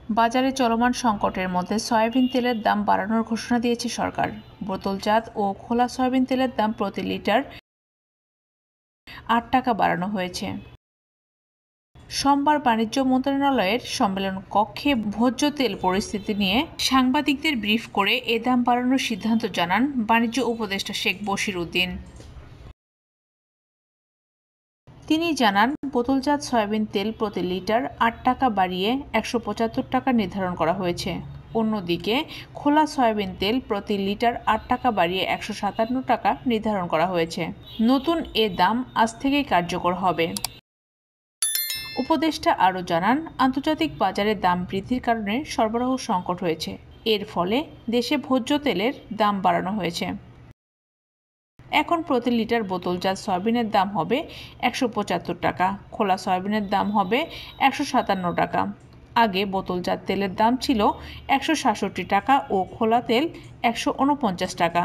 বাজারে চলমান সংকটের মধ্যে সয়াবিন তেলের দাম বাড়ানোর ঘোষণা দিয়েছে সরকার। বোতলজাত ও খোলা সয়াবিন তেলের দাম প্রতি লিটার ৮ টাকা বাড়ানো হয়েছে। সোমবার বাণিজ্য মন্ত্রণালয়ের সম্মেলন কক্ষে ভোজ্য তেল পরিস্থিতি নিয়ে সাংবাদিকদের ব্রিফ করে এ দাম বাড়ানোর সিদ্ধান্ত জানান বাণিজ্য উপদেষ্টা শেখ বশির উদ্দিন। তিনি জানান, বোতলজাত সয়াবিন তেল প্রতি লিটার ৮ টাকা বাড়িয়ে ১৭৫ টাকা নির্ধারণ করা হয়েছে। অন্যদিকে খোলা সয়াবিন তেল প্রতি লিটার ৮ টাকা বাড়িয়ে ১৫৭ টাকা নির্ধারণ করা হয়েছে। নতুন এ দাম আজ থেকেই কার্যকর হবে। উপদেষ্টা আরও জানান, আন্তর্জাতিক বাজারে দাম বৃদ্ধির কারণে সরবরাহ সংকট হয়েছে। এর ফলে দেশে ভোজ্য তেলের দাম বাড়ানো হয়েছে। এখন প্রতি লিটার বোতলজাত সয়াবিনের দাম হবে ১৭৫ টাকা, খোলা সয়াবিনের দাম হবে ১৫৭ টাকা। আগে বোতলজাত তেলের দাম ছিল ১৬৭ টাকা ও খোলা তেল ১৪৯ টাকা।